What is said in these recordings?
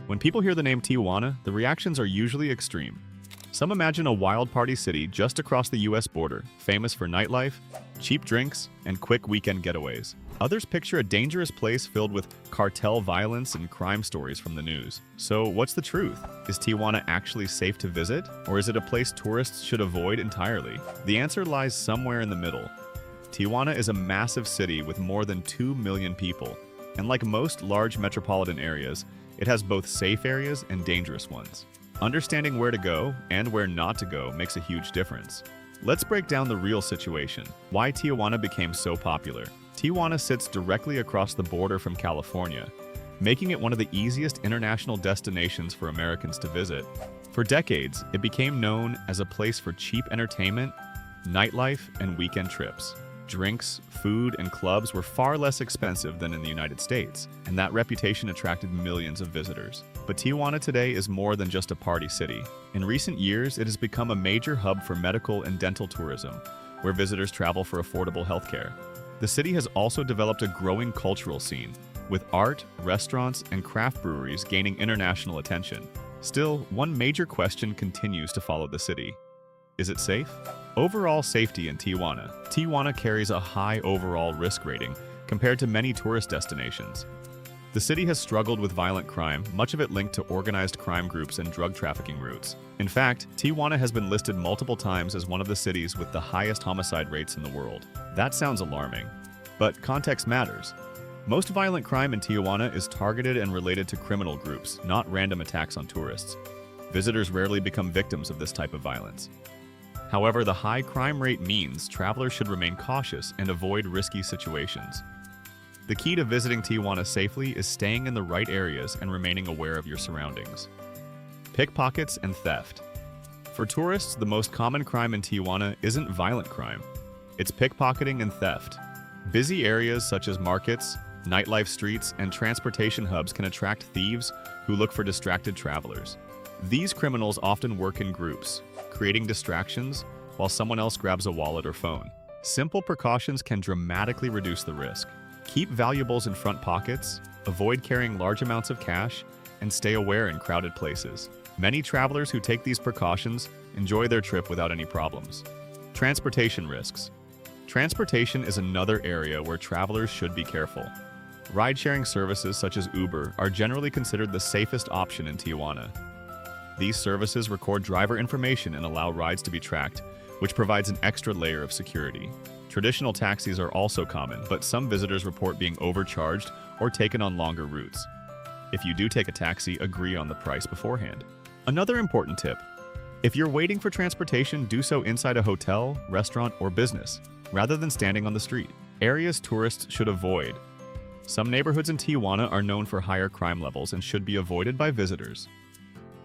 When people hear the name Tijuana, the reactions are usually extreme. Some imagine a wild party city just across the US border, famous for nightlife, cheap drinks, and quick weekend getaways. Others picture a dangerous place filled with cartel violence and crime stories from the news. So what's the truth? Is Tijuana actually safe to visit? Or is it a place tourists should avoid entirely? The answer lies somewhere in the middle. Tijuana is a massive city with more than 2 million people, and like most large metropolitan areas, it has both safe areas and dangerous ones. Understanding where to go and where not to go makes a huge difference. Let's break down the real situation, why Tijuana became so popular. Tijuana sits directly across the border from California, making it one of the easiest international destinations for Americans to visit. For decades, it became known as a place for cheap entertainment, nightlife, and weekend trips. Drinks, food, and clubs were far less expensive than in the United States, and that reputation attracted millions of visitors. But Tijuana today is more than just a party city. In recent years, it has become a major hub for medical and dental tourism, where visitors travel for affordable healthcare. The city has also developed a growing cultural scene, with art, restaurants, and craft breweries gaining international attention. Still, one major question continues to follow the city. Is it safe? Overall safety in Tijuana. Tijuana carries a high overall risk rating compared to many tourist destinations. The city has struggled with violent crime, much of it linked to organized crime groups and drug trafficking routes. In fact, Tijuana has been listed multiple times as one of the cities with the highest homicide rates in the world. That sounds alarming, but context matters. Most violent crime in Tijuana is targeted and related to criminal groups, not random attacks on tourists. Visitors rarely become victims of this type of violence. However, the high crime rate means travelers should remain cautious and avoid risky situations. The key to visiting Tijuana safely is staying in the right areas and remaining aware of your surroundings. Pickpockets and theft. For tourists, the most common crime in Tijuana isn't violent crime. It's pickpocketing and theft. Busy areas such as markets, nightlife streets, and transportation hubs can attract thieves who look for distracted travelers. These criminals often work in groups, creating distractions while someone else grabs a wallet or phone. Simple precautions can dramatically reduce the risk. Keep valuables in front pockets, avoid carrying large amounts of cash, and stay aware in crowded places. Many travelers who take these precautions enjoy their trip without any problems. Transportation risks. Transportation is another area where travelers should be careful. Ride-sharing services such as Uber are generally considered the safest option in Tijuana. These services record driver information and allow rides to be tracked, which provides an extra layer of security. Traditional taxis are also common, but some visitors report being overcharged or taken on longer routes. If you do take a taxi, agree on the price beforehand. Another important tip: if you're waiting for transportation, do so inside a hotel, restaurant, or business, rather than standing on the street. Areas tourists should avoid. Some neighborhoods in Tijuana are known for higher crime levels and should be avoided by visitors.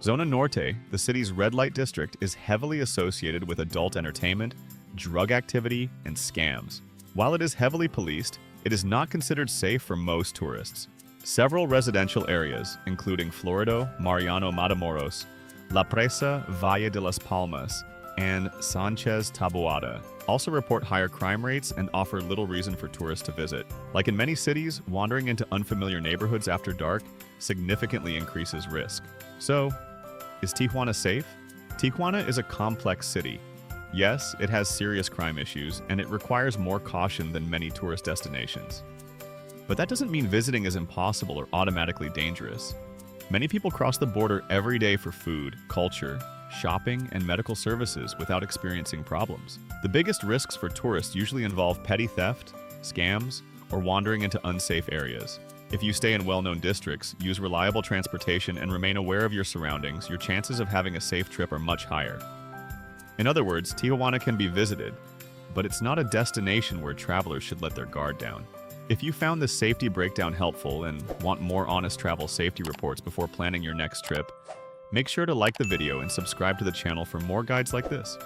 Zona Norte, the city's red light district, is heavily associated with adult entertainment, drug activity, and scams. While it is heavily policed, it is not considered safe for most tourists. Several residential areas, including Florido, Mariano Matamoros, La Presa, Valle de las Palmas, and Sanchez Taboada, also report higher crime rates and offer little reason for tourists to visit. Like in many cities, wandering into unfamiliar neighborhoods after dark significantly increases risk. So, is Tijuana safe? Tijuana is a complex city. Yes, it has serious crime issues, and it requires more caution than many tourist destinations. But that doesn't mean visiting is impossible or automatically dangerous. Many people cross the border every day for food, culture, shopping, and medical services without experiencing problems. The biggest risks for tourists usually involve petty theft, scams, or wandering into unsafe areas. If you stay in well-known districts, use reliable transportation, and remain aware of your surroundings, your chances of having a safe trip are much higher. In other words, Tijuana can be visited, but it's not a destination where travelers should let their guard down. If you found this safety breakdown helpful and want more honest travel safety reports before planning your next trip, make sure to like the video and subscribe to the channel for more guides like this.